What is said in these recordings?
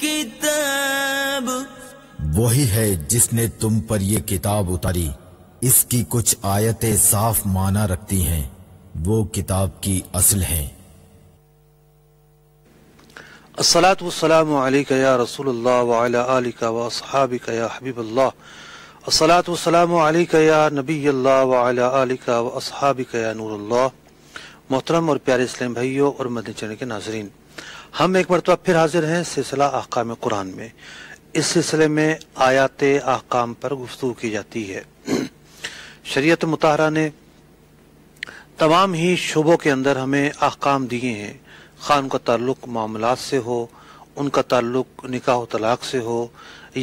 الکتاب، وہی ہے جس نے تم پر یہ کتاب اتاری، اس کی کچھ آیتیں صاف معنی رکھتی ہیں، وہ کتاب کی اصل ہیں۔ الصلاة والسلام علیکہ یا رسول اللہ وعلی آلکہ واصحابکہ یا حبیب اللہ، الصلاة والسلام علیکہ یا نبی اللہ وعلی آلکہ واصحابکہ یا نور اللہ۔ محترم اور پیارے اسلام بھائیوں اور مدنی چینل کے ناظرین، ہم ایک مرتبہ پھر حاضر ہیں سلسلہ احکام قرآن میں۔ اس سلسلے میں آیات احکام پر گفتگو کی جاتی ہے۔ شریعت مطہرہ نے تمام ہی شعبوں کے اندر ہمیں احکام دیے ہیں، خواہ ان کا تعلق معاملات سے ہو، ان کا تعلق نکاح و طلاق سے ہو،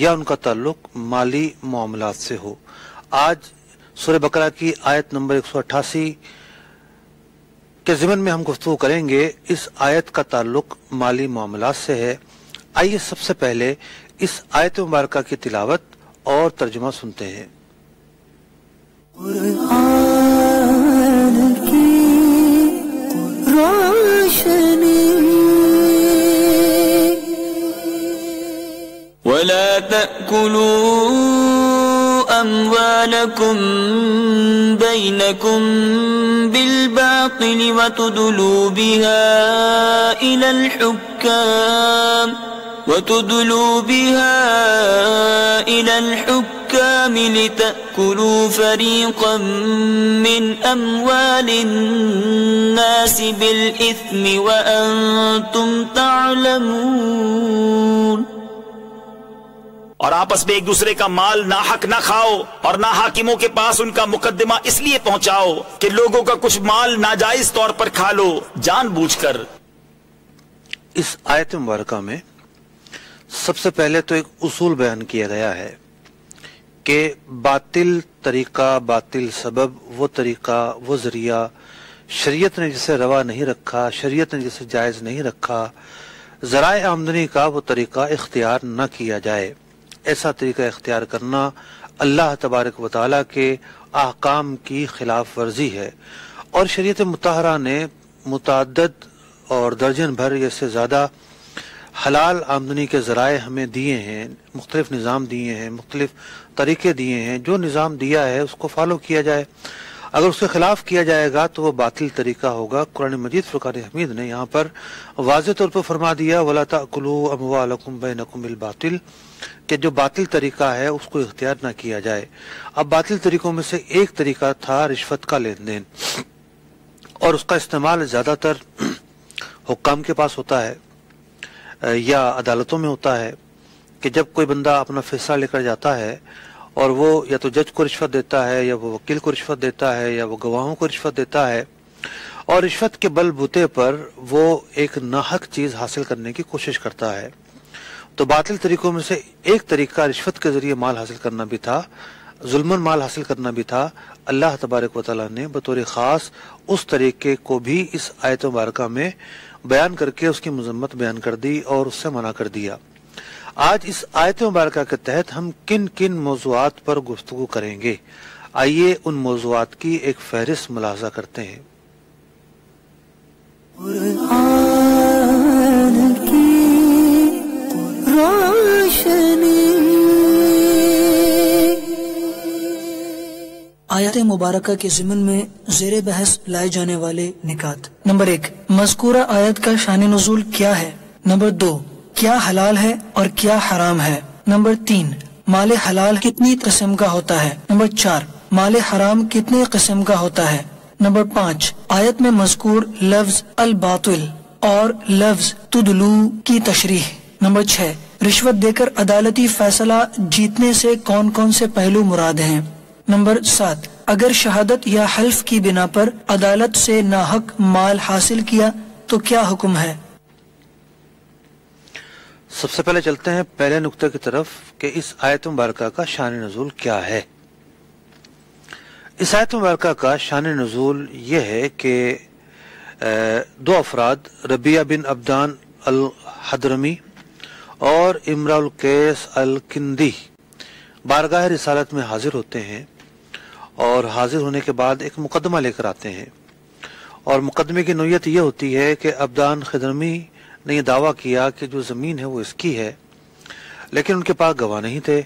یا ان کا تعلق مالی معاملات سے ہو۔ آج سورہ بقرہ کی آیت نمبر 188 کے ضمن میں ہم گفتگو کریں گے۔ اس آیت کا تعلق مالی معاملات سے ہے۔ آئیے سب سے پہلے اس آیت مبارکہ کی تلاوت اور ترجمہ سنتے ہیں۔ قرآن کی روشنی، ولا تأكلوا أموالكم بينكم بالباطل وتدلوا بها إلى الحكام لتأكلوا فريقا من أموال الناس بالإثم وأنتم تعلمون۔ اور آپس میں ایک دوسرے کا مال ناحق نہ کھاؤ، اور نہ حاکموں کے پاس ان کا مقدمہ اس لیے پہنچاؤ کہ لوگوں کا کچھ مال ناجائز طور پر کھا لو جان بوجھ کر۔ اس آیت مبارکہ میں سب سے پہلے تو ایک اصول بیان کیا گیا ہے کہ باطل طریقہ، باطل سبب، وہ طریقہ، وہ ذریعہ شریعت نے جسے روا نہیں رکھا، شریعت نے جسے جائز نہیں رکھا، ذرائع آمدنی کا وہ طریقہ اختیار نہ کیا جائے۔ ایسا طریقہ اختیار کرنا اللہ تبارک و تعالیٰ کے احکام کی خلاف ورزی ہے، اور شریعت مطہرہ نے متعدد اور درجن بھر یا سے زیادہ حلال آمدنی کے ذرائع ہمیں دیے ہیں، مختلف نظام دیے ہیں، مختلف طریقے دیے ہیں۔ جو نظام دیا ہے اس کو فالو کیا جائے، اگر اس کے خلاف کیا جائے گا تو وہ باطل طریقہ ہوگا۔ قرآن مجید فرقان حمید نے یہاں پر واضح طور پر فرما دیا وَلَا تَأْكُلُوا أَمْوَالَكُمْ بَيْنَكُمْ بِالْبَاطِلِ، کہ جو باطل طریقہ ہے اس کو اختیار نہ کیا جائے۔ اب باطل طریقوں میں سے ایک طریقہ تھا رشوت کا لین دین، اور اس کا استعمال زیادہ تر حکام کے پاس ہوتا ہے یا عدالتوں میں ہوتا ہے، کہ جب کوئی بندہ اپنا فیصلہ لے کر جاتا ہے اور وہ یا تو جج کو رشوت دیتا ہے، یا وہ وکیل کو رشوت دیتا ہے، یا وہ گواہوں کو رشوت دیتا ہے، اور رشوت کے بل بوتے پر وہ ایک ناحق چیز حاصل کرنے کی کوشش کرتا ہے۔ تو باطل طریقوں میں سے ایک طریقہ رشوت کے ذریعے مال حاصل کرنا بھی تھا، ظلماً مال حاصل کرنا بھی تھا۔ اللہ تبارک و تعالیٰ نے بطور خاص اس طریقے کو بھی اس آیت مبارکہ میں بیان کر کے اس کی مذمت بیان کر دی اور اس سے منع کر دیا۔ آج اس آیت مبارکہ کے تحت ہم کن کن موضوعات پر گفتگو کریں گے، آئیے ان موضوعات کی ایک فہرست ملاحظہ کرتے ہیں۔ قرآن کی روشنی، آیات مبارکہ کے ضمن میں زیر بحث لائے جانے والے نکات۔ نمبر 1، مذکورہ آیت کا شان نزول کیا ہے؟ نمبر 2، کیا حلال ہے اور کیا حرام ہے؟ نمبر 3، مال حلال کتنی قسم کا ہوتا ہے؟ نمبر 4، مال حرام کتنے قسم کا ہوتا ہے؟ نمبر 5، آیت میں مذکور لفظ الباطل اور لفظ تدلو کی تشریح۔ نمبر 6، رشوت دے کر عدالتی فیصلہ جیتنے سے کون کون سے پہلو مراد ہیں؟ نمبر 7، اگر شہادت یا حلف کی بنا پر عدالت سے ناحق مال حاصل کیا تو کیا حکم ہے؟ سب سے پہلے چلتے ہیں پہلے نقطے کی طرف کہ اس آیت مبارکہ کا شان نزول کیا ہے۔ اس آیت مبارکہ کا شان نزول یہ ہے کہ دو افراد ربیعہ بن عبدان الحضرمی اور امراء القیس الکندی بارگاہ رسالت میں حاضر ہوتے ہیں، اور حاضر ہونے کے بعد ایک مقدمہ لے کر آتے ہیں، اور مقدمے کی نوعیت یہ ہوتی ہے کہ عبدان خضرمی نے یہ دعویٰ کیا کہ جو زمین ہے وہ اس کی ہے، لیکن ان کے پاس گواہ نہیں تھے۔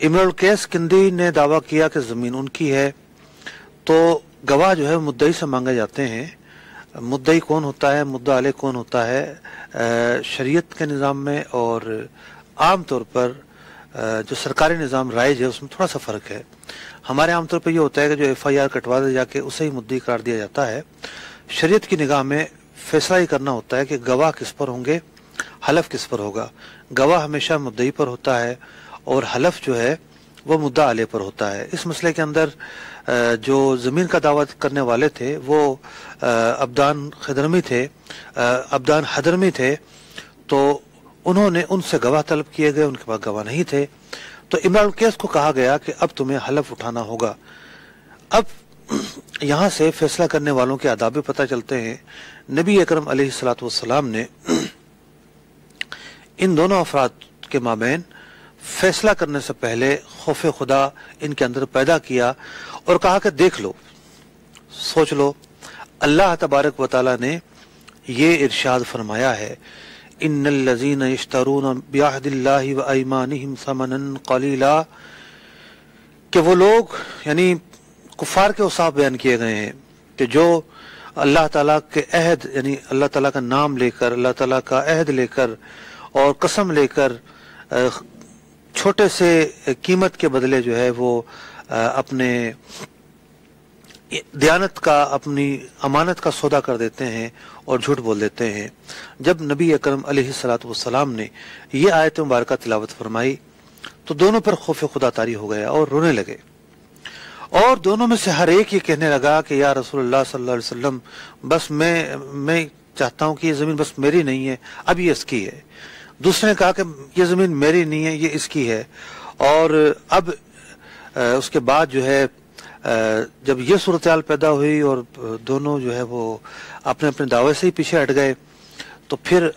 امرؤ القیس کندی نے دعویٰ کیا کہ زمین ان کی ہے، تو گواہ جو ہے مدعی سے مانگے جاتے ہیں۔ مدعی کون ہوتا ہے، مدعا علیہ کون ہوتا ہے؟ شریعت کے نظام میں اور عام طور پر جو سرکاری نظام رائج ہے اس میں تھوڑا سا فرق ہے۔ ہمارے عام طور پر یہ ہوتا ہے کہ جو ایف آئی آر کٹوا دے جا کے اسے ہی مدعی قرار دیا جاتا ہے۔ شریعت کی نگاہ میں فیصلہ یہ کرنا ہوتا ہے کہ گواہ کس پر ہوں گے، حلف کس پر ہوگا۔ گواہ ہمیشہ مدعی پر ہوتا ہے اور حلف جو ہے وہ مدعا علیہ پر ہوتا ہے۔ اس مسئلے کے اندر جو زمین کا دعویٰ کرنے والے تھے وہ عبدان حضرمی تھے، تو انہوں نے ان سے گواہ طلب کیے گئے، ان کے پاس گواہ نہیں تھے، تو امرؤ القیس کو کہا گیا کہ اب تمہیں حلف اٹھانا ہوگا۔ اب یہاں سے فیصلہ کرنے والوں کے آداب پتہ چلتے ہیں۔ نبی اکرم علیہ الصلوۃ والسلام نے ان دونوں افراد کے مابین فیصلہ کرنے سے پہلے خوف خدا ان کے اندر پیدا کیا اور کہا کہ دیکھ لو، سوچ لو، اللہ تبارک و تعالی نے یہ ارشاد فرمایا ہے، ان الذین یشترون بعہد اللہ وایمانہم ثمنا قلیلا، کہ وہ لوگ یعنی کفار کے اوصاف بیان کیے گئے ہیں کہ جو اللہ تعالیٰ کے عہد یعنی اللہ تعالیٰ کا نام لے کر، اللہ تعالیٰ کا عہد لے کر اور قسم لے کر چھوٹے سے قیمت کے بدلے جو ہے وہ اپنے دیانت کا، اپنی امانت کا سودا کر دیتے ہیں اور جھوٹ بول دیتے ہیں۔ جب نبی اکرم علیہ الصلوۃ والسلام نے یہ آیت مبارکہ تلاوت فرمائی تو دونوں پر خوف خدا طاری ہو گیا اور رونے لگے، اور دونوں میں سے ہر ایک یہ کہنے لگا کہ یا رسول اللہ صلی اللہ علیہ وسلم، بس میں چاہتا ہوں کہ یہ زمین بس میری نہیں ہے، اب یہ اس کی ہے۔ دوسرے نے کہا کہ یہ زمین میری نہیں ہے، یہ اس کی ہے۔ اور اب اس کے بعد جو ہے جب یہ صورتحال پیدا ہوئی اور دونوں جو ہے وہ اپنے اپنے دعوے سے ہی پیچھے ہٹ گئے، تو پھر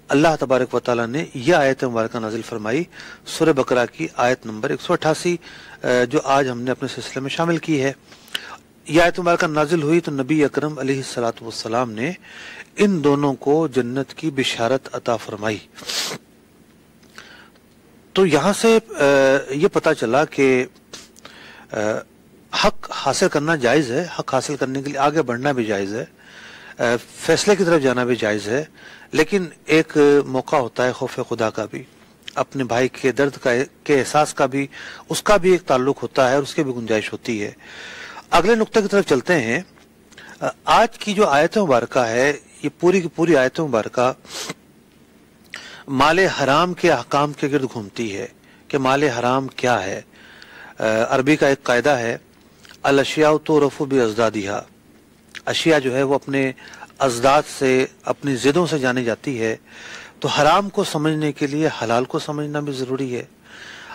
اللہ تبارک و تعالیٰ نے یہ آیت مبارکہ نازل فرمائی، سورہ بقرہ کی آیت نمبر 188، جو آج ہم نے اپنے سلسلے میں شامل کی ہے۔ یہ آیت مبارکہ نازل ہوئی تو نبی اکرم علیہ الصلوۃ والسلام نے ان دونوں کو جنت کی بشارت عطا فرمائی۔ تو یہاں سے یہ پتہ چلا کہ حق حاصل کرنا جائز ہے، حق حاصل کرنے کے لیے آگے بڑھنا بھی جائز ہے، فیصلے کی طرف جانا بھی جائز ہے، لیکن ایک موقع ہوتا ہے خوف خدا کا بھی، اپنے بھائی کے درد کے احساس کا بھی، اس کا بھی ایک تعلق ہوتا ہے اور اس کی بھی گنجائش ہوتی ہے۔ اگلے نقطے کی طرف چلتے ہیں۔ آج کی جو آیت مبارکہ ہے، یہ پوری کی پوری آیت مبارکہ مال حرام کے احکام کے گرد گھومتی ہے کہ مال حرام کیا ہے۔ عربی کا ایک قاعدہ ہے، الاشیاء تعرف بازدادها، اشیاء جو ہے وہ اپنے ازداد سے، اپنی ضدوں سے جانی جاتی ہے۔ تو حرام کو سمجھنے کے لیے حلال کو سمجھنا بھی ضروری ہے۔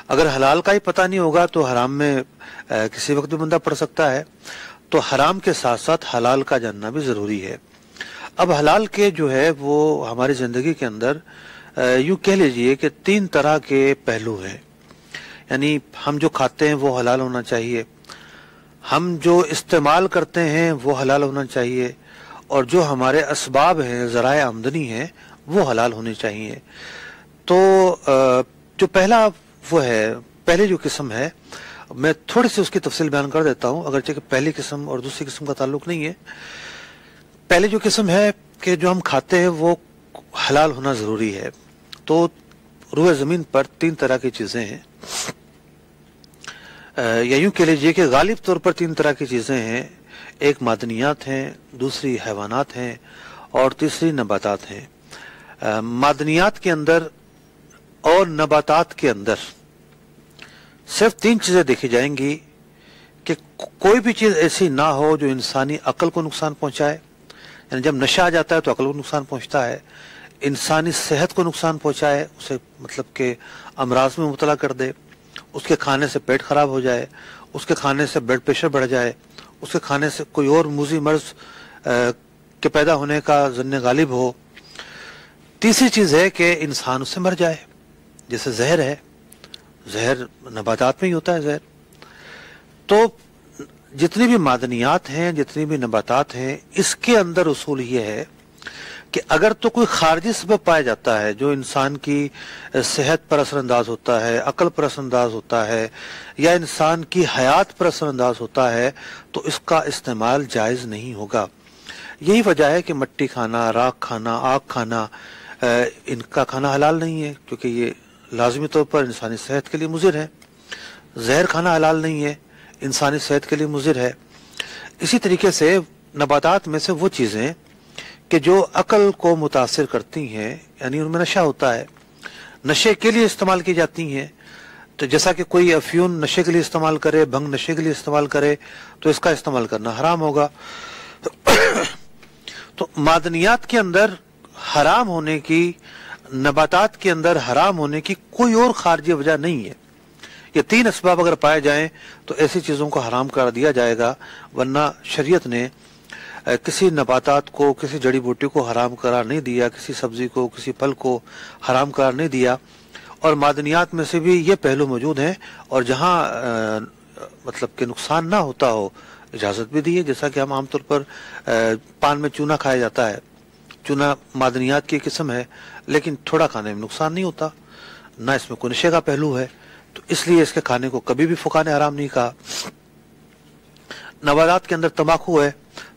اگر حلال کا ہی پتہ نہیں ہوگا تو حرام میں کسی وقت بھی بندہ پڑ سکتا ہے، تو حرام کے ساتھ ساتھ حلال کا جاننا بھی ضروری ہے۔ اب حلال کے جو ہے وہ ہماری زندگی کے اندر یوں کہہ لیجئے کہ 3 طرح کے پہلو ہیں، یعنی ہم جو کھاتے ہیں وہ حلال ہونا چاہیے، ہم جو استعمال کرتے ہیں وہ حلال ہونا چاہیے، اور جو ہمارے اسباب ہیں، ذرائع آمدنی ہیں، وہ حلال ہونے چاہیے۔ تو جو پہلا وہ ہے، پہلی جو قسم ہے، میں تھوڑی سی اس کی تفصیل بیان کر دیتا ہوں، اگرچہ کہ پہلی قسم اور دوسری قسم کا تعلق نہیں ہے۔ پہلی جو قسم ہے کہ جو ہم کھاتے ہیں وہ حلال ہونا ضروری ہے۔ تو روئے زمین پر 3 طرح کی چیزیں ہیں، یا یوں کہہ لیجیے کہ غالب طور پر 3 طرح کی چیزیں ہیں۔ ایک معدنیات ہیں، دوسری حیوانات ہیں، اور تیسری نباتات ہیں۔ معدنیات کے اندر اور نباتات کے اندر صرف 3 چیزیں دیکھی جائیں گی کہ کوئی بھی چیز ایسی نہ ہو جو انسانی عقل کو نقصان پہنچائے، یعنی جب نشہ آ جاتا ہے تو عقل کو نقصان پہنچتا ہے، انسانی صحت کو نقصان پہنچائے، اسے مطلب کہ امراض میں مبتلا کر دے، اس کے کھانے سے پیٹ خراب ہو جائے، اس کے کھانے سے بلڈ پریشر بڑھ جائے، اس کے کھانے سے کوئی اور موذی مرض کے پیدا ہونے کا ظن غالب ہو۔ تیسری چیز ہے کہ انسان اس سے مر جائے، جیسے زہر ہے، زہر نباتات میں ہی ہوتا ہے زہر۔ تو جتنی بھی معدنیات ہیں، جتنی بھی نباتات ہیں، اس کے اندر اصول یہ ہے کہ اگر تو کوئی خارجی سبب پایا جاتا ہے جو انسان کی صحت پر اثر انداز ہوتا ہے، عقل پر اثر انداز ہوتا ہے، یا انسان کی حیات پر اثر انداز ہوتا ہے، تو اس کا استعمال جائز نہیں ہوگا۔ یہی وجہ ہے کہ مٹی کھانا، راکھ کھانا، آگ کھانا، ان کا کھانا حلال نہیں ہے، کیونکہ یہ لازمی طور پر انسانی صحت کے لیے مضر ہے۔ زہر کھانا حلال نہیں ہے، انسانی صحت کے لیے مضر ہے۔ اسی طریقے سے نباتات میں سے وہ چیزیں کہ جو عقل کو متاثر کرتی ہیں، یعنی ان میں نشہ ہوتا ہے، نشے کے لیے استعمال کی جاتی ہیں، تو جیسا کہ کوئی افیون نشے کے لیے استعمال کرے، بھنگ نشے کے لیے استعمال کرے، تو اس کا استعمال کرنا حرام ہوگا۔ تو معدنیات کے اندر حرام ہونے کی، نباتات کے اندر حرام ہونے کی کوئی اور خارجی وجہ نہیں ہے۔ یہ تین اسباب اگر پائے جائیں تو ایسی چیزوں کو حرام قرار دیا جائے گا، ورنہ شریعت نے کسی نباتات کو، کسی جڑی بوٹی کو حرام قرار نہیں دیا، کسی سبزی کو، کسی پھل کو حرام قرار نہیں دیا۔ اور معدنیات میں سے بھی یہ پہلو موجود ہیں، اور جہاں مطلب کہ نقصان نہ ہوتا ہو اجازت بھی دی ہے، جیسا کہ ہم عام طور پر پان میں چونا کھایا جاتا ہے۔ چونا معدنیات کی قسم ہے، لیکن تھوڑا کھانے میں نقصان نہیں ہوتا، نہ اس میں کوئی نشے کا پہلو ہے، تو اس لیے اس کے کھانے کو کبھی بھی فقہاء نے حرام نہیں کہا۔ نباتات کے اندر تمباکو ہے،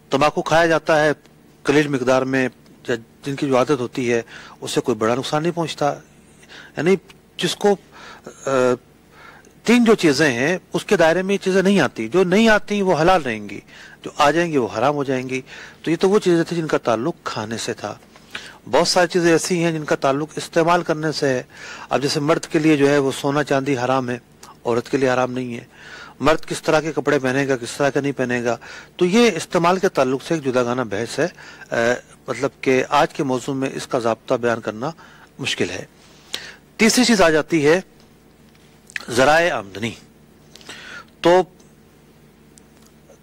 تمباکو کھایا جاتا ہے قلیل مقدار میں، جن کی جو عادت ہوتی ہے اس سے کوئی بڑا نقصان نہیں پہنچتا۔ یعنی جس کو تین جو چیزیں ہیں اس کے دائرے میں یہ چیزیں نہیں آتی، جو نہیں آتی وہ حلال رہیں گی، جو آ جائیں گی وہ حرام ہو جائیں گی۔ تو یہ تو وہ چیزیں تھیں جن کا تعلق کھانے سے تھا۔ بہت ساری چیزیں ایسی ہیں جن کا تعلق استعمال کرنے سے ہے۔ اب جیسے مرد کے لیے جو ہے وہ سونا چاندی حرام ہے، عورت کے لیے حرام نہیں ہے۔ مرد کس طرح کے کپڑے پہنے گا، کس طرح کے نہیں پہنے گا، تو یہ استعمال کے تعلق سے ایک جداگانہ بحث ہے، مطلب کہ آج کے موضوع میں اس کا ضابطہ بیان کرنا مشکل ہے۔ تیسری چیز آ جاتی ہے ذرائع آمدنی۔ تو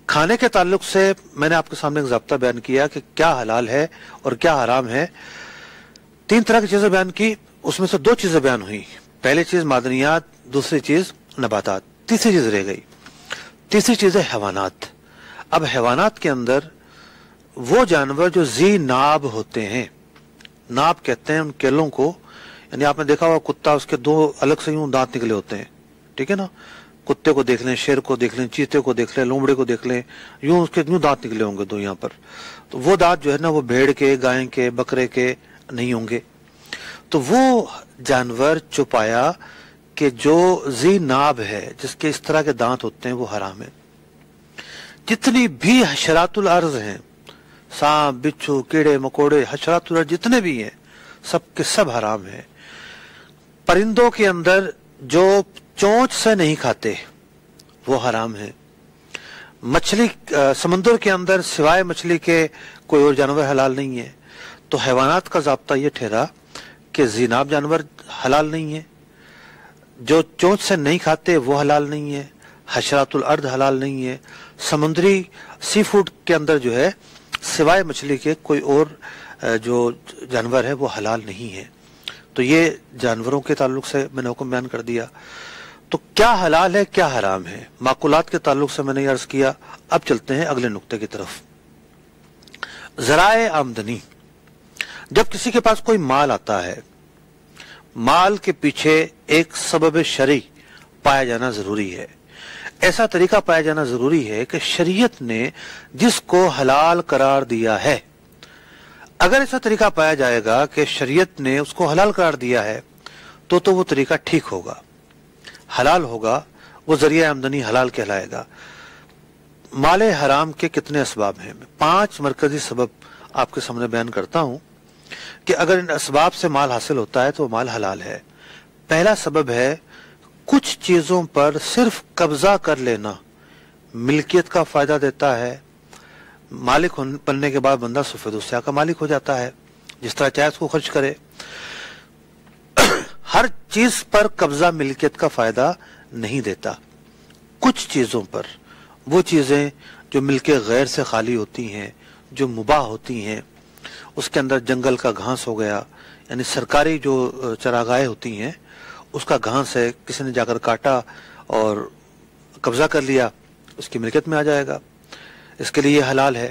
کھانے کے تعلق سے میں نے آپ کے سامنے ایک ضابطہ بیان کیا کہ کیا حلال ہے اور کیا حرام ہے۔ تین طرح کی چیزیں بیان کی، اس میں سے دو چیزیں بیان ہوئی، پہلی چیز معدنیات، دوسری چیز نباتات، تیسری چیز رہ گئی۔ تیسری چیز ہے حیوانات۔ اب حیوانات کے اندر وہ جانور جو ذی ناب ہوتے ہیں، ناب کہتے ہیں ان کیلوں کو، یعنی آپ نے دیکھا ہوا کتا، اس کے دو الگ سے یوں دانت نکلے ہوتے ہیں، ٹھیک ہے نا؟ کتے کو دیکھ لیں، شیر کو دیکھ لیں، چیتے کو دیکھ لیں، لومڑے کو دیکھ لیں، یوں اس کے یوں دانت نکلے ہوں گے دو یہاں پر۔ تو وہ دانت جو ہے نا وہ بھیڑ کے، گائے کے، بکرے کے نہیں ہوں گے۔ تو وہ جانور جو پایا کہ جو ذی ناب ہے، جس کے اس طرح کے دانت ہوتے ہیں، وہ حرام ہے۔ جتنی بھی حشرات الارض ہیں، سانپ، بچھو، کیڑے مکوڑے، حشرات الارض جتنے بھی ہیں، سب کے سب حرام ہیں۔ پرندوں کے اندر جو چونچ سے نہیں کھاتے وہ حرام ہے۔ مچھلی، سمندر کے اندر سوائے مچھلی کے کوئی اور جانور حلال نہیں ہے۔ تو حیوانات کا ضابطہ یہ ٹھہرا کہ ذی ناب جانور حلال نہیں ہے، جو چونچ سے نہیں کھاتے وہ حلال نہیں ہے، حشرات الارض حلال نہیں ہے، سمندری سی فوڈ کے اندر جو ہے سوائے مچھلی کے کوئی اور جو جانور ہے وہ حلال نہیں ہے۔ تو یہ جانوروں کے تعلق سے میں نے حکم بیان کر دیا۔ تو کیا حلال ہے، کیا حرام ہے، معقولات کے تعلق سے میں نے عرض کیا۔ اب چلتے ہیں اگلے نقطے کی طرف، ذرائع آمدنی۔ جب کسی کے پاس کوئی مال آتا ہے، مال کے پیچھے ایک سبب شرعی پایا جانا ضروری ہے، ایسا طریقہ پایا جانا ضروری ہے کہ شریعت نے جس کو حلال قرار دیا ہے، اگر ایسا طریقہ پایا جائے گا کہ شریعت نے اس کو حلال قرار دیا ہے تو وہ طریقہ ٹھیک ہوگا، حلال ہوگا، وہ ذریعہ آمدنی حلال کہلائے گا۔ مال حرام کے کتنے اسباب ہیں؟ میں 5 مرکزی سبب آپ کے سامنے بیان کرتا ہوں کہ اگر ان اسباب سے مال حاصل ہوتا ہے تو وہ مال حلال ہے۔ پہلا سبب ہے کچھ چیزوں پر صرف قبضہ کر لینا ملکیت کا فائدہ دیتا ہے۔ مالک بننے کے بعد بندہ سفید السیاہ کا مالک ہو جاتا ہے، جس طرح چاہے اس کو خرچ کرے۔ ہر چیز پر قبضہ ملکیت کا فائدہ نہیں دیتا، کچھ چیزوں پر، وہ چیزیں جو ملک غیر سے خالی ہوتی ہیں، جو مباح ہوتی ہیں، اس کے اندر جنگل کا گھاس ہو گیا، یعنی سرکاری جو چراگاہیں ہوتی ہیں اس کا گھاس ہے، کسی نے جا کر کاٹا اور قبضہ کر لیا، اس کی ملکیت میں آ جائے گا، اس کے لیے یہ حلال ہے۔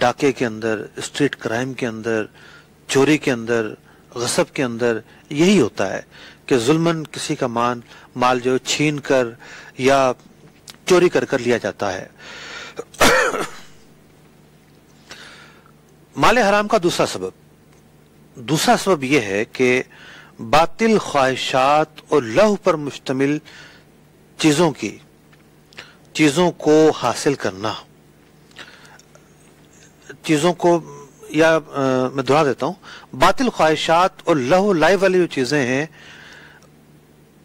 ڈاکے کے اندر، اسٹریٹ کرائم کے اندر، چوری کے اندر، غصب کے اندر یہی ہوتا ہے کہ ظلمن کسی کا مال جو چھین کر یا چوری کر لیا جاتا ہے۔ مال حرام کا دوسرا سبب یہ ہے کہ باطل خواہشات اور لہو پر مشتمل چیزوں کو حاصل کرنا، چیزوں کو، یا میں دہرا دیتا ہوں، باطل خواہشات اور لہو لائف والی جو چیزیں ہیں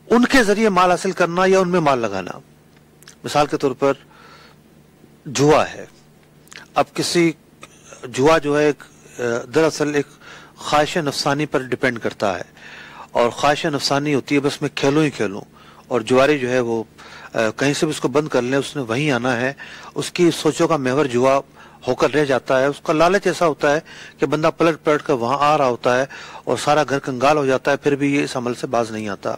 ان کے ذریعے مال حاصل کرنا یا ان میں مال لگانا۔ مثال کے طور پر جوا ہے۔ اب کسی جوا جو ہے دراصل ایک خواہش نفسانی پر ڈیپینڈ کرتا ہے، اور خواہش نفسانی ہوتی ہے بس میں کھیلوں ہی کھیلوں، اور جواری جو ہے وہ کہیں سے بھی اس کو بند کر لیں، اس نے وہیں آنا ہے، اس کی سوچوں کا محور جوا ہو کر رہ جاتا ہے۔ اس کا لالچ ایسا ہوتا ہے کہ بندہ پلٹ کر وہاں آ رہا ہوتا ہے اور سارا گھر کنگال ہو جاتا ہے، پھر بھی یہ اس عمل سے باز نہیں آتا۔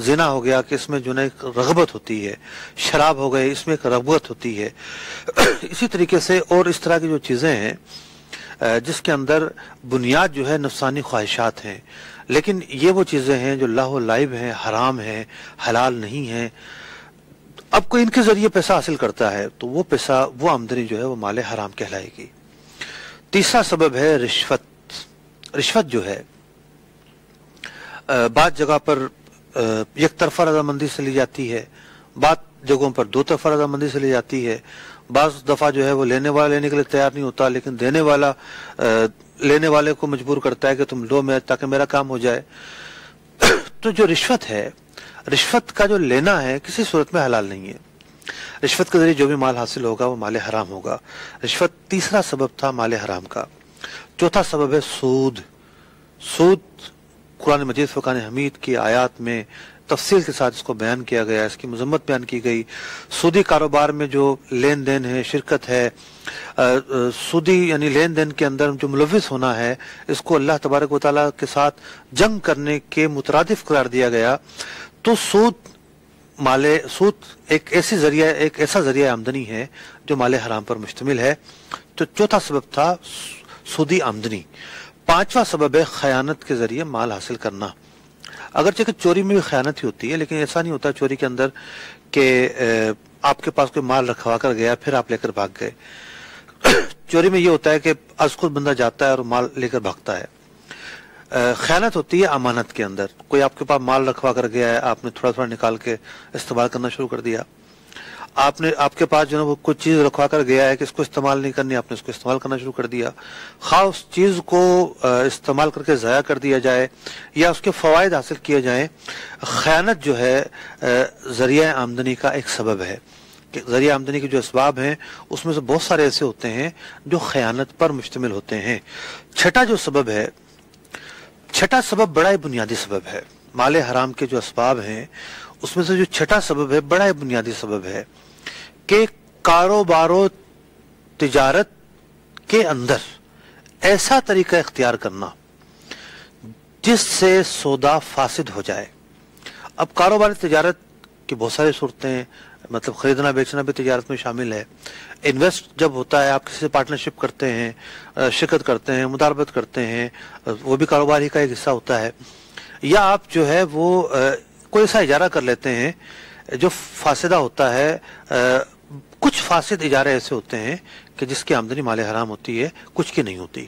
زنا ہو گیا کہ اس میں جو ہے ایک رغبت ہوتی ہے، شراب ہو گئے اس میں ایک رغبت ہوتی ہے، اسی طریقے سے اور اس طرح کی جو چیزیں ہیں جس کے اندر بنیاد جو ہے نفسانی خواہشات ہیں، لیکن یہ وہ چیزیں ہیں جو لاہ و لائب ہیں، حرام ہیں، حلال نہیں ہیں۔ اب کوئی ان کے ذریعے پیسہ حاصل کرتا ہے تو وہ پیسہ، وہ آمدنی جو ہے وہ مال حرام کہلائے گی۔ تیسرا سبب ہے رشوت جو ہے بعض جگہ پر یک طرفہ رضامندی سے لی جاتی ہے، بعض جگہوں پر دو طرفہ رضامندی سے لی جاتی ہے، بعض دفعہ جو ہے وہ لینے والا لینے کے لیے تیار نہیں ہوتا، لیکن دینے والا لینے والے کو مجبور کرتا ہے کہ تم لو میں تاکہ میرا کام ہو جائے۔ تو جو رشوت ہے، رشوت کا جو لینا ہے کسی صورت میں حلال نہیں ہے۔ رشوت کے ذریعے جو بھی مال حاصل ہوگا وہ مال حرام ہوگا۔ رشوت تیسرا سبب تھا مال حرام کا۔ چوتھا سبب ہے سود۔ قرآن مجید فرقان حمید کی آیات میں تفصیل کے ساتھ اس کو بیان کیا گیا، اس کی مذمت بیان کی گئی۔ سودی کاروبار میں جو لین دین ہے، شرکت ہے، سودی یعنی لین دین کے اندر جو ملوث ہونا ہے، اس کو اللہ تبارک و تعالیٰ کے ساتھ جنگ کرنے کے مترادف قرار دیا گیا۔ تو سود ایک ایسا ذریعہ آمدنی ہے جو مال حرام پر مشتمل ہے۔ تو چوتھا سبب تھا سودی آمدنی۔ پانچواں سبب ہے خیانت کے ذریعے مال حاصل کرنا۔ اگرچہ کہ چوری میں بھی خیانت ہی ہوتی ہے، لیکن ایسا نہیں ہوتا چوری کے اندر کہ آپ کے پاس کوئی مال رکھوا کر گیا پھر آپ لے کر بھاگ گئے۔ چوری میں یہ ہوتا ہے کہ از خود بندہ جاتا ہے اور مال لے کر بھاگتا ہے۔ خیانت ہوتی ہے امانت کے اندر، کوئی آپ کے پاس مال رکھوا کر گیا ہے، آپ نے تھوڑا تھوڑا نکال کے استعمال کرنا شروع کر دیا۔ آپ کے پاس جو ہے وہ کوئی چیز رکھوا کر گیا ہے کہ اس کو استعمال نہیں کرنی، آپ نے اس کو استعمال کرنا شروع کر دیا، خواہ اس چیز کو استعمال کر کے ضائع کر دیا جائے یا اس کے فوائد حاصل کیے جائیں۔ خیانت جو ہے ذریعہ آمدنی کا ایک سبب ہے کہ ذریعہ آمدنی کے جو اسباب ہیں اس میں سے بہت سارے ایسے ہوتے ہیں جو خیانت پر مشتمل ہوتے ہیں۔ چھٹا سبب بڑا ہی بنیادی سبب ہے۔ مال حرام کے جو اسباب ہیں اس میں سے جو چھٹا سبب ہے بڑا ہی بنیادی سبب ہے کہ کاروبار و تجارت کے اندر ایسا طریقہ اختیار کرنا جس سے سودا فاسد ہو جائے۔ اب کاروبار تجارت کی بہت سارے صورتیں ہیں، مطلب خریدنا بیچنا بھی تجارت میں شامل ہے۔ انویسٹ جب ہوتا ہے، آپ کسی سے پارٹنرشپ کرتے ہیں، شرکت کرتے ہیں، مداربت کرتے ہیں، وہ بھی کاروبار ہی کا ایک حصہ ہوتا ہے۔ یا آپ جو ہے وہ کوئی ایسا اجارہ کر لیتے ہیں جو فاسدہ ہوتا ہے۔ کچھ فاسد اجارے ایسے ہوتے ہیں کہ جس کی آمدنی مال حرام ہوتی ہے، کچھ کی نہیں ہوتی۔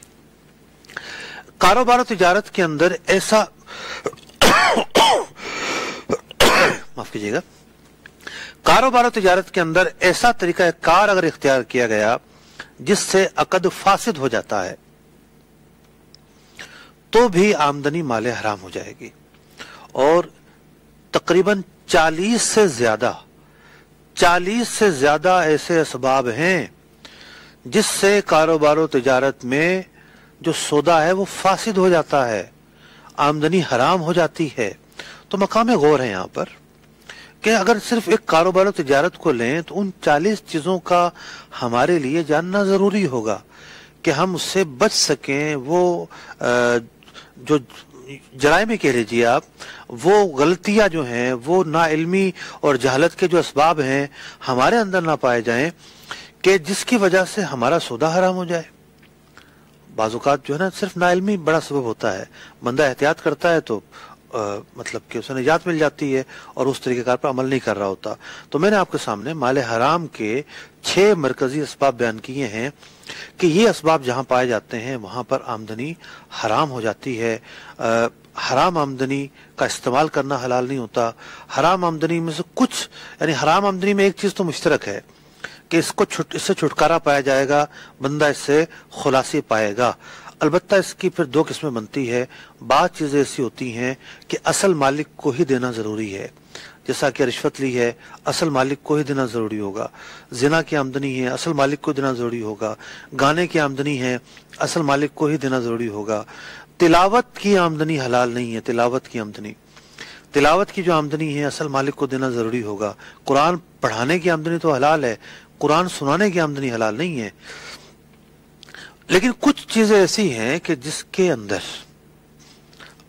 کاروبار و تجارت کے اندر ایسا معاف کیجیے گا، کاروبار و تجارت کے اندر ایسا طریقہ کار اگر اختیار کیا گیا جس سے عقد فاسد ہو جاتا ہے تو بھی آمدنی مال حرام ہو جائے گی۔ اور تقریباً 40 سے زیادہ ایسے اسباب ہیں جس سے کاروبار و تجارت میں جو سودا ہے وہ فاسد ہو جاتا ہے، آمدنی حرام ہو جاتی ہے۔ تو مقام غور ہے یہاں پر کہ اگر صرف ایک کاروبار و تجارت کو لیں تو ان 40 چیزوں کا ہمارے لیے جاننا ضروری ہوگا کہ ہم اس سے بچ سکیں۔ وہ جو جرائم کہہ لیجیے آپ، وہ غلطیاں جو ہیں، وہ نا علمی اور جہالت کے جو اسباب ہیں ہمارے اندر نہ پائے جائیں، کہ جس کی وجہ سے ہمارا سودا حرام ہو جائے. بعض اوقات جو ہے نا صرف نا علمی بڑا سبب ہوتا ہے, بندہ احتیاط کرتا ہے تو مطلب کہ اسے نجات مل جاتی ہے اور اس طریقے کار پر عمل نہیں کر رہا ہوتا. تو میں نے آپ کے سامنے مال حرام کے 6 مرکزی اسباب بیان کیے ہیں کہ یہ اسباب جہاں پائے جاتے ہیں وہاں پر آمدنی حرام ہو جاتی ہے. حرام آمدنی کا استعمال کرنا حلال نہیں ہوتا. حرام آمدنی میں سے کچھ, یعنی حرام آمدنی میں ایک چیز تو مشترک ہے کہ اس سے چھٹکارا پایا جائے گا, بندہ اس سے خلاصی پائے گا. البتہ اس کی پھر 2 قسمیں بنتی ہے. بعض چیزیں ایسی ہوتی ہیں کہ اصل مالک کو ہی دینا ضروری ہے, جیسا کہ رشوت لی ہے اصل مالک کو ہی دینا ضروری ہوگا. زنا کی آمدنی ہے اصل مالک کو دینا ضروری ہوگا. گانے کی آمدنی ہے اصل مالک کو ہی دینا ضروری ہوگا. تلاوت کی آمدنی حلال نہیں ہے. تلاوت کی جو آمدنی ہے اصل مالک کو دینا ضروری ہوگا. قرآن پڑھانے کی آمدنی تو حلال ہے, قرآن سنانے کی آمدنی حلال نہیں ہے. لیکن کچھ چیزیں ایسی ہیں کہ جس کے اندر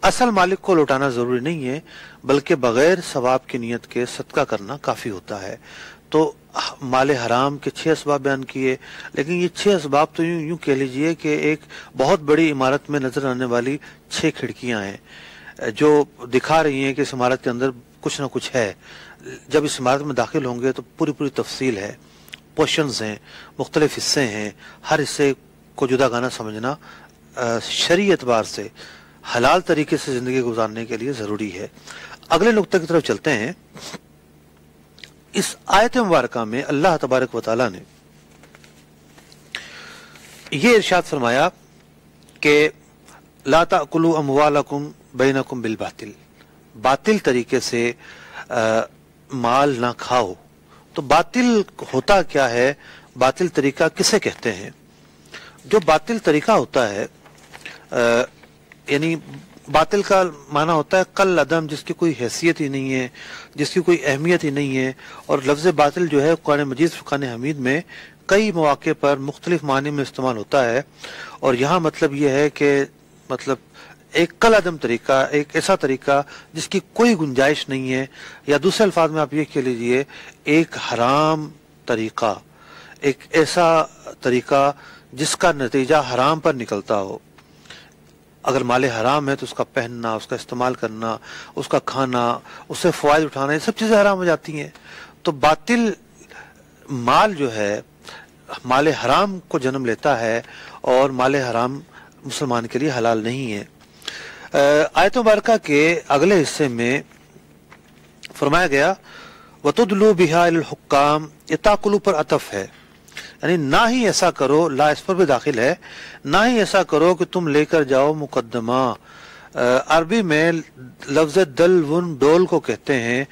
اصل مالک کو لوٹانا ضروری نہیں ہے, بلکہ بغیر ثواب کی نیت کے صدقہ کرنا کافی ہوتا ہے. تو مال حرام کے 6 اسباب بیان کیے, لیکن یہ 6 اسباب تو یوں کہہ لیجئے کہ ایک بہت بڑی عمارت میں نظر آنے والی 6 کھڑکیاں ہیں جو دکھا رہی ہیں کہ اس عمارت کے اندر کچھ نہ کچھ ہے. جب اس عمارت میں داخل ہوں گے تو پوری تفصیل ہے, پورشنز ہیں, مختلف حصے ہیں. ہر حصے کو جدا گانا سمجھنا شرعی اعتبار سے حلال طریقے سے زندگی گزارنے کے لیے ضروری ہے. اگلے نقطے کی طرف چلتے ہیں. اس آیت مبارکہ میں اللہ تبارک و تعالی نے یہ ارشاد فرمایا کہ لا تأکلوا اموالکم بینکم بالباطل, باطل طریقے سے مال نہ کھاؤ. تو باطل ہوتا کیا ہے, باطل طریقہ کسے کہتے ہیں؟ جو باطل طریقہ ہوتا ہے یعنی باطل کا معنی ہوتا ہے کل عدم, جس کی کوئی حیثیت ہی نہیں ہے, جس کی کوئی اہمیت ہی نہیں ہے. اور لفظ باطل جو ہے قرآن مجید فرقان حمید میں کئی مواقع پر مختلف معنی میں استعمال ہوتا ہے, اور یہاں مطلب یہ ہے کہ مطلب ایک کل عدم طریقہ, ایک ایسا طریقہ جس کی کوئی گنجائش نہیں ہے, یا دوسرے الفاظ میں آپ یہ کہہ لیجئے ایک حرام طریقہ, ایک ایسا طریقہ جس کا نتیجہ حرام پر نکلتا ہو. اگر مال حرام ہے تو اس کا پہننا, اس کا استعمال کرنا, اس کا کھانا, اس سے فوائد اٹھانا, یہ سب چیزیں حرام ہو جاتی ہیں. تو باطل مال جو ہے مال حرام کو جنم لیتا ہے, اور مال حرام مسلمان کے لیے حلال نہیں ہے. آیت مبارکہ کے اگلے حصے میں فرمایا گیا وَتُدْلُوا بِهَا إِلَى الْحُكَّامِ, یہ تاکلو پر عطف ہے, یعنی نہ ہی ایسا کرو, لا اس پر بھی داخل ہے, نہ ہی ایسا کرو کہ تم لے کر جاؤ مقدمہ. عربی میں لفظ دلون ڈول کو کہتے ہیں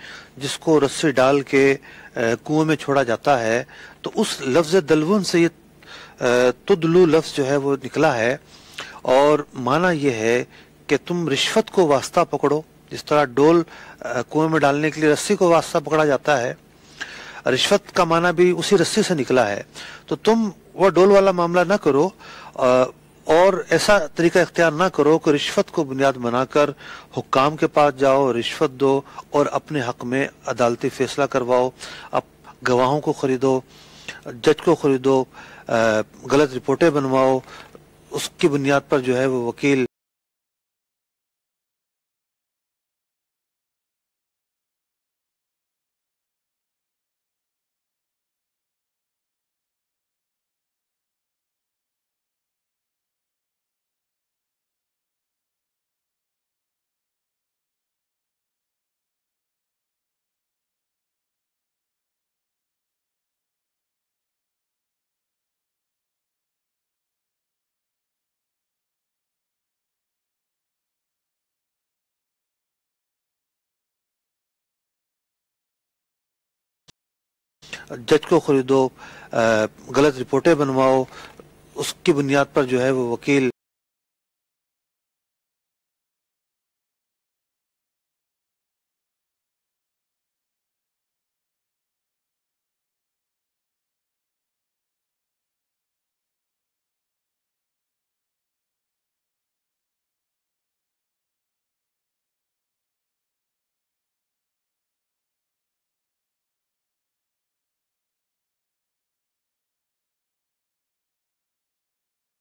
جس کو رسی ڈال کے کنویں میں چھوڑا جاتا ہے. تو اس لفظ دلون سے یہ تدلو لفظ جو ہے وہ نکلا ہے, اور معنی یہ ہے کہ تم رشوت کو واسطہ پکڑو. جس طرح ڈول کنویں میں ڈالنے کے لیے رسی کو واسطہ پکڑا جاتا ہے, رشوت کا معنی بھی اسی رسی سے نکلا ہے. تو تم وہ ڈول والا معاملہ نہ کرو, اور ایسا طریقہ اختیار نہ کرو کہ رشوت کو بنیاد بنا کر حکام کے پاس جاؤ, رشوت دو اور اپنے حق میں عدالتی فیصلہ کرواؤ, اب گواہوں کو خریدو, جج کو خریدو, غلط رپورٹیں بنواؤ, اس کی بنیاد پر جو ہے وہ وکیل جج کو خریدو, غلط رپورٹیں بنواؤ, اس کی بنیاد پر جو ہے وہ وکیل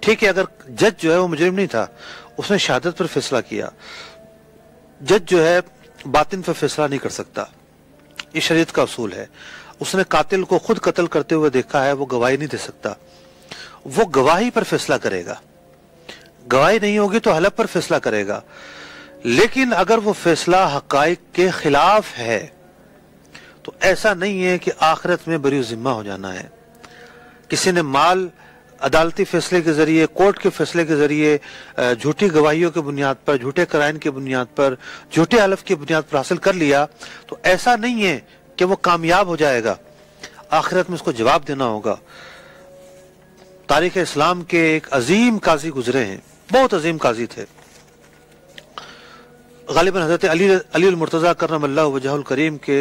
ٹھیک ہے، اگر جج جو ہے وہ مجرم نہیں تھا، اس نے شہادت پر فیصلہ کیا، جج جو ہے باطن پر فیصلہ نہیں کر سکتا، یہ شریعت کا اصول ہے۔ اس نے قاتل کو خود قتل کرتے ہوئے دیکھا ہے، وہ گواہی نہیں دے سکتا، وہ گواہی پر فیصلہ کرے گا، گواہی نہیں ہوگی تو حلف پر فیصلہ کرے گا۔ لیکن اگر وہ فیصلہ حقائق کے خلاف ہے تو ایسا نہیں ہے کہ آخرت میں بری ذمہ ہو جانا ہے۔ کسی نے مال عدالتی فیصلے کے ذریعے، کورٹ کے فیصلے کے ذریعے، جھوٹی گواہیوں کی بنیاد پر، جھوٹے قرائن کی بنیاد پر، جھوٹے حلف کی بنیاد پر حاصل کر لیا تو ایسا نہیں ہے کہ وہ کامیاب ہو جائے گا، آخرت میں اس کو جواب دینا ہوگا۔ تاریخ اسلام کے ایک عظیم قاضی گزرے ہیں، بہت عظیم قاضی تھے، غالباً حضرت علی المرتضیٰ کرم اللہ وجہہ الکریم کے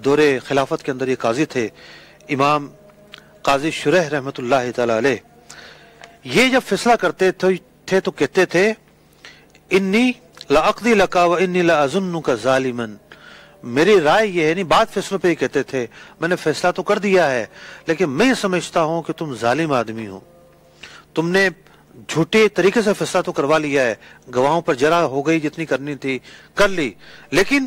دور خلافت کے اندر یہ قاضی تھے، امام قاضی شریح رحمۃ اللہ تعالی علیہ۔ یہ جب فیصلہ کرتے تھے تو کہتے تھے انی لاقضی لک و انی لاظنک ظالما، میری رائے یہ ہے، نہیں بات فیصلوں پہ ہی کہتے تھے، میں نے فیصلہ تو کر دیا ہے لیکن میں سمجھتا ہوں کہ تم ظالم آدمی ہو، تم نے جھوٹے طریقے سے فیصلہ تو کروا لیا ہے، گواہوں پر جرح ہو گئی، جتنی کرنی تھی کر لی، لیکن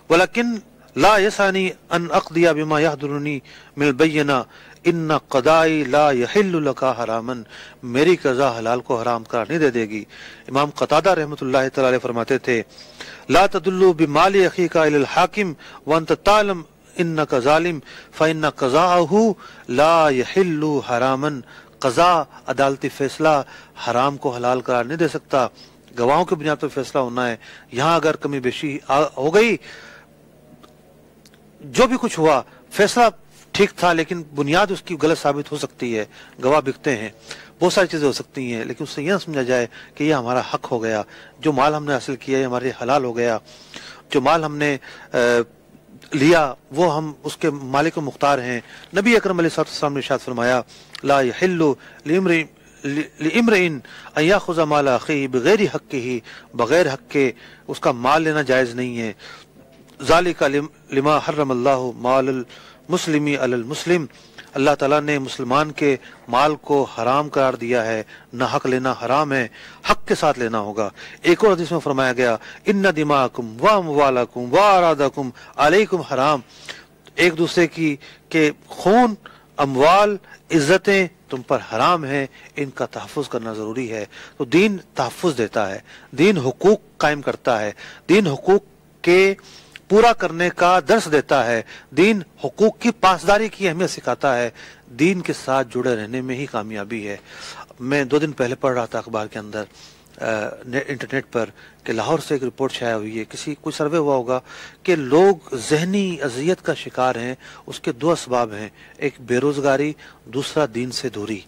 ولیکن لا یسانی ان اقضی بما یحضرنی من البینہ ان قضائی لا یحل لک حراما، میری قضا حلال کو حرام قرار نہیں دے دے گی۔ امام قتادہ رحمۃ اللہ تعالی علیہ فرماتے تھے لا تدلوا بمال اخیک الی الحاکم وانت تعلم انک ظالم فان قضاءہ لا یحل حراما، قضا عدالتی فیصلہ حرام کو حلال قرار نہیں دے سکتا، گواہوں کی بنیاد پر فیصلہ ہونا ہے۔ یہاں اگر کمی بیشی ہو گئی، جو بھی کچھ ہوا فیصلہ ٹھیک تھا لیکن بنیاد اس کی غلط ثابت ہو سکتی ہے، گواہ بکتے ہیں، بہت ساری چیزیں ہو سکتی ہیں، لیکن اس سے یہ نہ سمجھا جائے کہ یہ ہمارا حق ہو گیا، جو مال ہم نے حاصل کیا یہ ہمارے حلال ہو گیا، جو مال ہم نے لیا وہ ہم اس کے مالک و مختار ہیں۔ نبی اکرم علیہ السلام نے ارشاد فرمایا لا یحل لامرئ ان یاخذ مال اخیہ بغیر حقہ، بغیر حق کے اس کا مال لینا جائز نہیں ہے۔ ذالک لما حرم اللہ مال المسلم علی المسلم، اللہ تعالیٰ نے مسلمان کے مال کو حرام قرار دیا ہے، نہ حق لینا حرام ہے، حق کے ساتھ لینا ہوگا۔ ایک اور حدیث میں فرمایا گیا ان دماءکم و اموالکم و اعراضکم علیکم حرام، ایک دوسرے کی کہ خون، اموال، عزتیں تم پر حرام ہیں، ان کا تحفظ کرنا ضروری ہے۔ تو دین تحفظ دیتا ہے، دین حقوق قائم کرتا ہے، دین حقوق کے پورا کرنے کا درس دیتا ہے، دین حقوق کی پاسداری کی اہمیت سکھاتا ہے، دین کے ساتھ جڑے رہنے میں ہی کامیابی ہے۔ میں 2 دن پہلے پڑھ رہا تھا اخبار کے اندر انٹرنیٹ پر کہ لاہور سے ایک رپورٹ شائع ہوئی ہے، کوئی سروے ہوا ہوگا کہ لوگ ذہنی اذیت کا شکار ہیں، اس کے 2 اسباب ہیں، ایک بے روزگاری، دوسرا دین سے دوری۔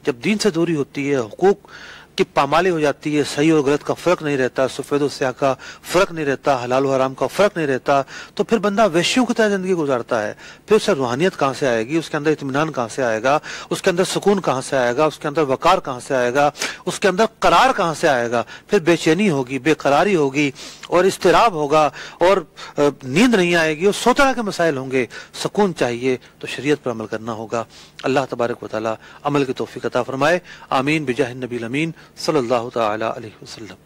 جب دین سے دوری ہوتی ہے، حقوق کی پامالی ہو جاتی ہے، صحیح اور غلط کا فرق نہیں رہتا، سفید و سیاہ کا فرق نہیں رہتا، حلال و حرام کا فرق نہیں رہتا، تو پھر بندہ وحشیوں کی طرح زندگی گزارتا ہے، پھر اسے روحانیت کہاں سے آئے گی، اس کے اندر اطمینان کہاں سے آئے گا، اس کے اندر سکون کہاں سے آئے گا، اس کے اندر وقار کہاں سے آئے گا، اس کے اندر قرار کہاں سے آئے گا، پھر بے چینی ہوگی، بے قراری ہوگی اور اضطراب ہوگا اور نیند نہیں آئے گی اور 100 طرح کے مسائل ہوں گے۔ سکون چاہیے تو شریعت پر عمل کرنا ہوگا۔ اللہ تبارک و تعالی عمل کی توفیق عطا فرمائے، آمین بجاہ النبی الامین صلی اللہ تعالی علیہ وسلم۔